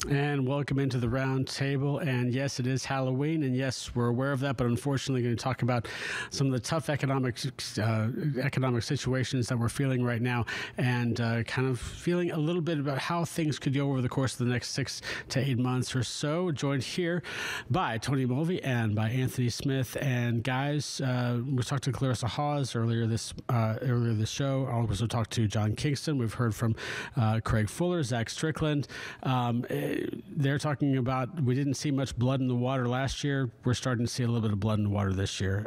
And welcome into the round table. And yes, it is Halloween. And yes, we're aware of that. But unfortunately, going to talk about some of the tough economic situations that we're feeling right now, and kind of feeling a little bit about how things could go over the course of the next 6 to 8 months or so. Joined here by Tony Mulvey and by Anthony Smith. And guys, we talked to Clarissa Hawes earlier this show. I also talked to John Kingston. We've heard from Craig Fuller, Zach Strickland. They're talking about we didn't see much blood in the water last year. We're starting to see a little bit of blood in the water this year.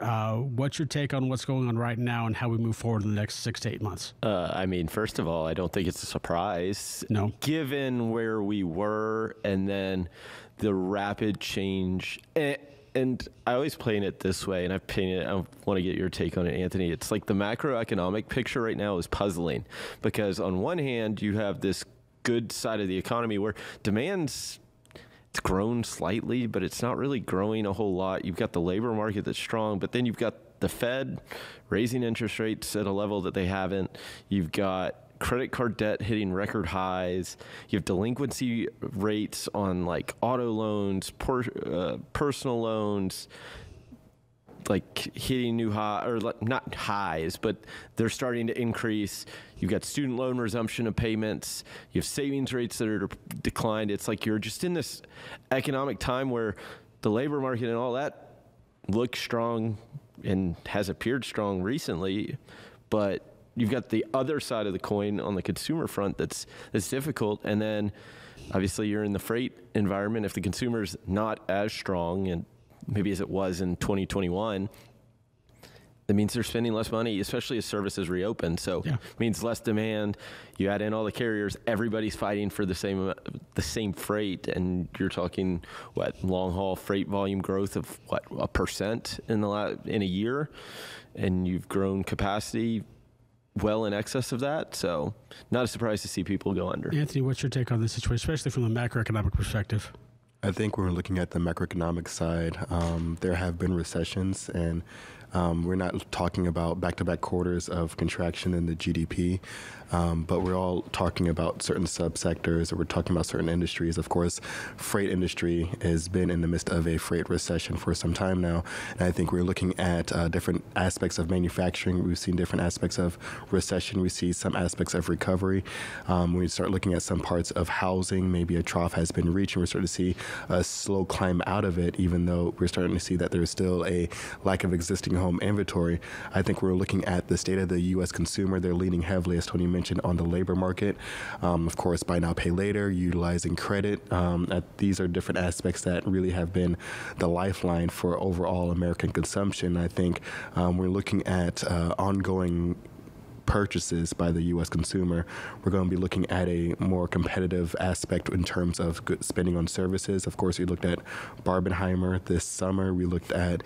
What's your take on what's going on right now and how we move forward in the next 6 to 8 months? I mean, first of all, I don't think it's a surprise. No. Given where we were and then the rapid change. And I always paint it this way, and I've painted it. I want to get your take on it, Anthony. It's like the macroeconomic picture right now is puzzling because on one hand, you have this good side of the economy where it's grown slightly, but it's not really growing a whole lot. You've got the labor market that's strong, but then you've got the Fed raising interest rates at a level that they haven't. You've got credit card debt hitting record highs. You have delinquency rates on like auto loans, personal loans, like hitting new high, or not highs, but they're starting to increase. You've got student loan resumption of payments. You have savings rates that are declined. It's like you're just in this economic time where the labor market and all that looks strong and has appeared strong recently, but you've got the other side of the coin on the consumer front that's difficult. And then obviously you're in the freight environment. If the consumer's not as strong and maybe as it was in 2021, that means they're spending less money, especially as services reopen. So it means less demand. You add in all the carriers, everybody's fighting for the same freight, and you're talking long haul freight volume growth of 1% in a year, and you've grown capacity well in excess of that. So not a surprise to see people go under. Anthony, what's your take on this situation, especially from the macroeconomic perspective? I think when we're looking at the macroeconomic side, there have been recessions, and we're not talking about back-to-back quarters of contraction in the GDP, but we're all talking about certain subsectors, or we're talking about certain industries. Of course, freight industry has been in the midst of a freight recession for some time now, and I think we're looking at different aspects of manufacturing. We've seen different aspects of recession. We see some aspects of recovery. When we start looking at some parts of housing, maybe a trough has been reached, and we're starting to see a slow climb out of it, even though we're starting to see that there's still a lack of existing home inventory. I think we're looking at the state of the U.S. consumer. They're leaning heavily, as Tony mentioned, on the labor market. Of course, buy now, pay later, utilizing credit. These are different aspects that really have been the lifeline for overall American consumption. I think we're looking at ongoing purchases by the U.S. consumer. We're going to be looking at a more competitive aspect in terms of good spending on services. Of course, we looked at Barbenheimer this summer. We looked at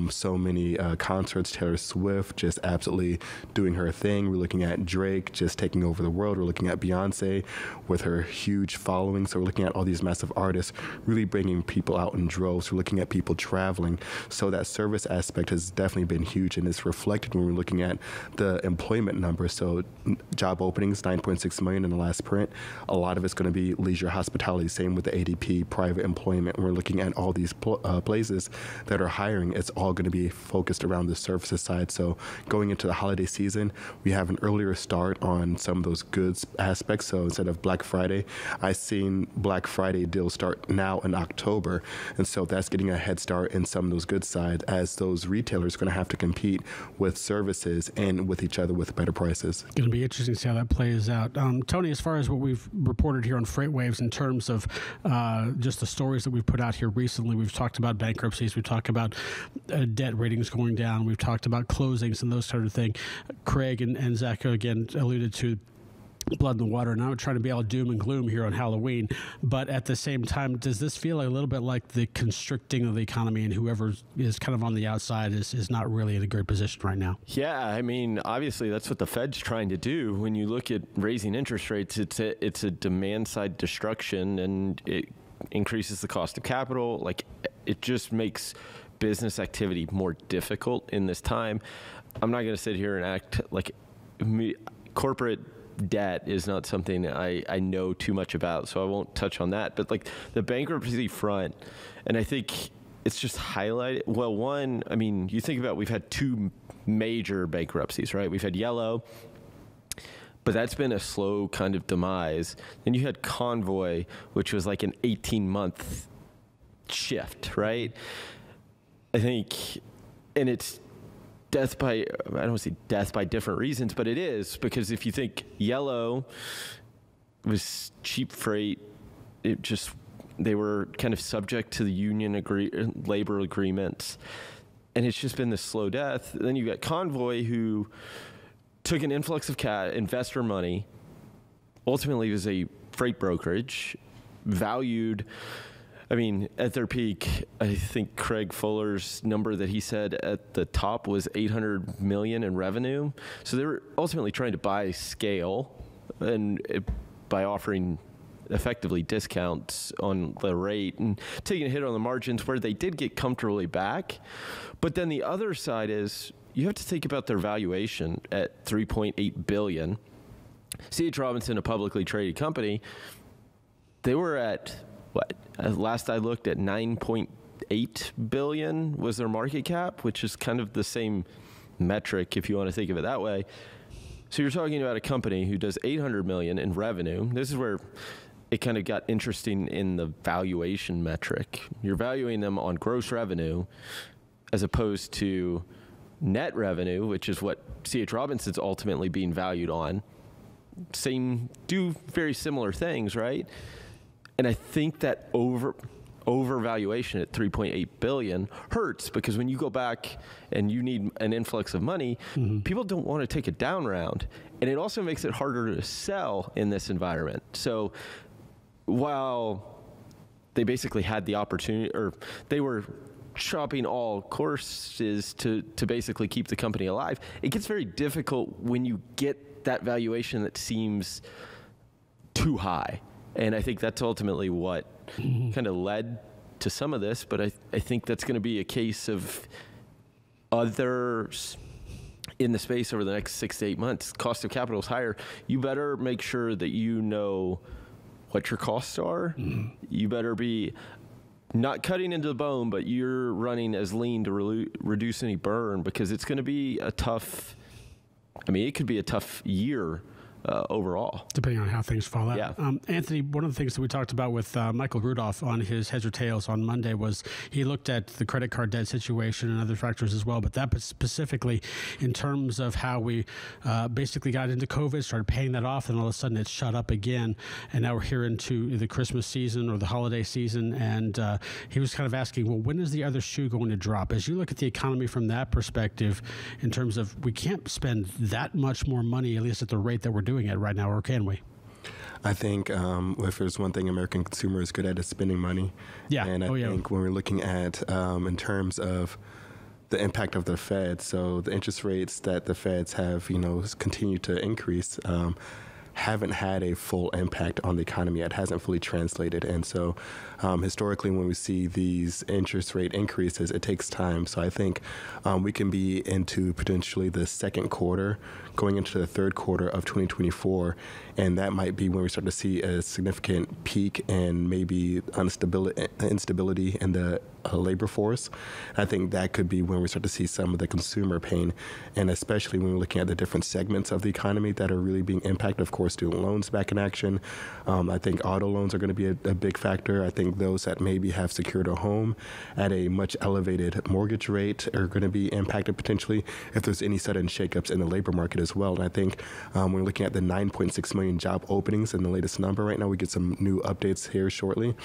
so many concerts, Taylor Swift just absolutely doing her thing. We're looking at Drake just taking over the world. We're looking at Beyonce with her huge following. So we're looking at all these massive artists really bringing people out in droves. We're looking at people traveling. So that service aspect has definitely been huge, and it's reflected when we're looking at the employment numbers. So job openings, 9.6 million in the last print. A lot of it's going to be leisure hospitality. Same with the ADP, private employment. We're looking at all these places that are hiring. It's all going to be focused around the services side. So going into the holiday season, we have an earlier start on some of those goods aspects. So instead of Black Friday, I've seen Black Friday deals start now in October. And so that's getting a head start in some of those goods side, as those retailers are going to have to compete with services and with each other with better prices. It's going to be interesting to see how that plays out. Tony, as far as what we've reported here on Freight Waves in terms of just the stories that we've put out here recently, we've talked about bankruptcies, we've talked about debt ratings going down, we've talked about closings and those sort of things. Craig and Zach again alluded to blood in the water, and I'm not trying to be all doom and gloom here on Halloween, but at the same time, does this feel a little bit like the constricting of the economy, and whoever is kind of on the outside is not really in a great position right now? Yeah, I mean, obviously that's what the Fed's trying to do. When you look at raising interest rates, it's a demand side destruction, and it increases the cost of capital. Like, it just makes business activity more difficult in this time. I'm not going to sit here and act like corporate debt is not something I know too much about, so I won't touch on that. But like the bankruptcy front, and I think it's just highlighted. Well, one, I mean, you think about, we've had two major bankruptcies, right? We've had Yellow, but that's been a slow kind of demise. Then you had Convoy, which was like an 18-month shift, right? I think, and it's death by, I don't want to say death by different reasons, but it is, because if you think Yellow was cheap freight, it just, they were kind of subject to the union labor agreements, and it's just been this slow death. Then you got Convoy, who took an influx of investor money, ultimately was a freight brokerage, valued, I mean, at their peak, I think Craig Fuller's number that he said at the top was $800 million in revenue. So they were ultimately trying to buy scale, and by offering effectively discounts on the rate and taking a hit on the margins, where they did get comfortably back. But then the other side is, you have to think about their valuation at $3.8 billion. C.H. Robinson, a publicly traded company, they were at, what, last I looked at, $9.8 billion was their market cap, which is kind of the same metric if you want to think of it that way. So you're talking about a company who does $800 million in revenue. This is where it kind of got interesting in the valuation metric. You're valuing them on gross revenue as opposed to net revenue, which is what C.H. Robinson's ultimately being valued on. Do very similar things, right? And I think that overvaluation at $3.8 billion hurts, because when you go back and you need an influx of money, people don't want to take a down round. And it also makes it harder to sell in this environment. So while they basically had the opportunity, or they were chopping all courses to basically keep the company alive, it gets very difficult when you get that valuation that seems too high. And I think that's ultimately what kind of led to some of this. But I think that's going to be a case of others in the space over the next 6 to 8 months. Cost of capital is higher. You better make sure that you know what your costs are. You better be not cutting into the bone, but you're running as lean to reduce any burn, because it's going to be a tough, I mean, it could be a tough year overall, depending on how things fall out. Yeah. Anthony, one of the things that we talked about with Michael Rudolph on his Heads or Tails on Monday was he looked at the credit card debt situation and other factors as well, but that specifically in terms of how we basically got into COVID, started paying that off, and all of a sudden it shot up again, and now we're here into the Christmas season or the holiday season, and he was kind of asking, well, when is the other shoe going to drop? As you look at the economy from that perspective, in terms of, we can't spend that much more money, at least at the rate that we're doing it right now, or can we? I think if there's one thing American consumer is good at, is spending money. Yeah. And I think when we're looking at in terms of the impact of the Fed, so the interest rates that the Feds have, continued to increase, haven't had a full impact on the economy yet, hasn't fully translated. And so historically, when we see these interest rate increases, it takes time. So I think we can be into potentially the second quarter, going into the third quarter of 2024, and that might be when we start to see a significant peak and maybe instability in the labor force. I think that could be when we start to see some of the consumer pain, and especially when we're looking at the different segments of the economy that are really being impacted. Of course, student loans back in action. I think auto loans are going to be a big factor. I think those that maybe have secured a home at a much elevated mortgage rate are going to be impacted potentially if there's any sudden shakeups in the labor market as well. And I think when we're looking at the 9.6 million job openings in the latest number right now, we get some new updates here shortly.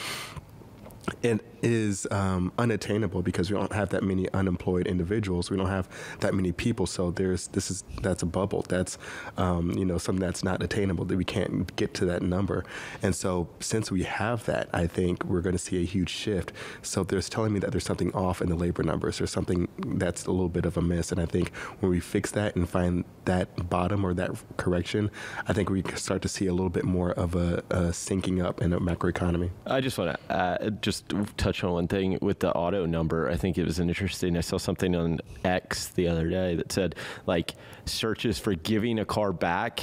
It is unattainable because we don't have that many unemployed individuals. We don't have that many people. So that's a bubble. That's something that's not attainable, that we can't get to that number. And so since we have that, I think we're going to see a huge shift. So there's telling me that there's something off in the labor numbers. There's something that's a little bit of a miss. And I think when we fix that and find that bottom or that correction, I think we can start to see a little bit more of a syncing up in the macroeconomy. I just want to just touch on one thing with the auto number. I think it was interesting. I saw something on X the other day that said, like, searches for giving a car back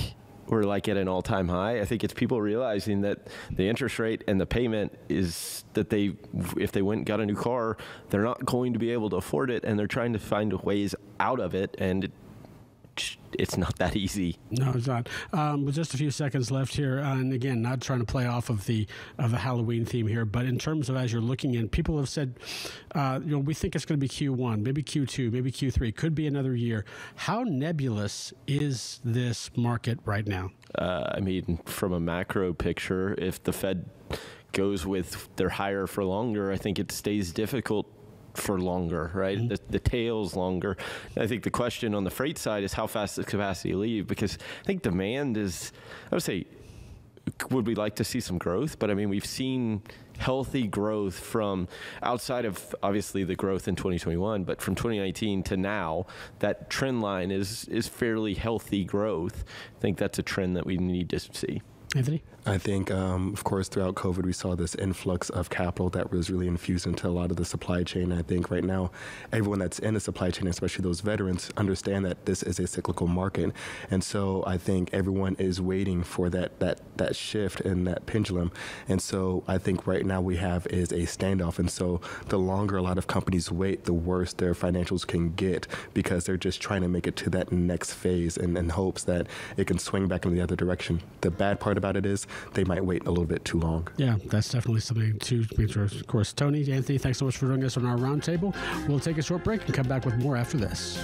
we're like at an all-time high. I think it's people realizing that the interest rate and the payment is that if they went and got a new car, they're not going to be able to afford it, and they're trying to find ways out of it, and it's not that easy. No, it's not. With just a few seconds left here, and again, not trying to play off of the Halloween theme here, but in terms of as you're looking in, people have said, we think it's going to be Q1, maybe Q2, maybe Q3, could be another year. How nebulous is this market right now? I mean, from a macro picture, if the Fed goes with their higher for longer, I think it stays difficult for longer, right? Mm-hmm. The tail's longer. I think the question on the freight side is how fast does capacity leave? Because I think demand is, I would say, would we like to see some growth? But I mean, we've seen healthy growth from outside of obviously the growth in 2021, but from 2019 to now, that trend line is fairly healthy growth. I think that's a trend that we need to see. Anthony? I think, of course, throughout COVID, we saw this influx of capital that was really infused into a lot of the supply chain. I think right now, everyone that's in the supply chain, especially those veterans, understand that this is a cyclical market. And so I think everyone is waiting for that shift in that pendulum. And so I think right now we have is a standoff. And so the longer a lot of companies wait, the worse their financials can get, because they're just trying to make it to that next phase in hopes that it can swing back in the other direction. The bad part about it is they might wait a little bit too long. Yeah, that's definitely something to make sure. Of course, Tony, Anthony, thanks so much for joining us on our roundtable. We'll take a short break and come back with more after this.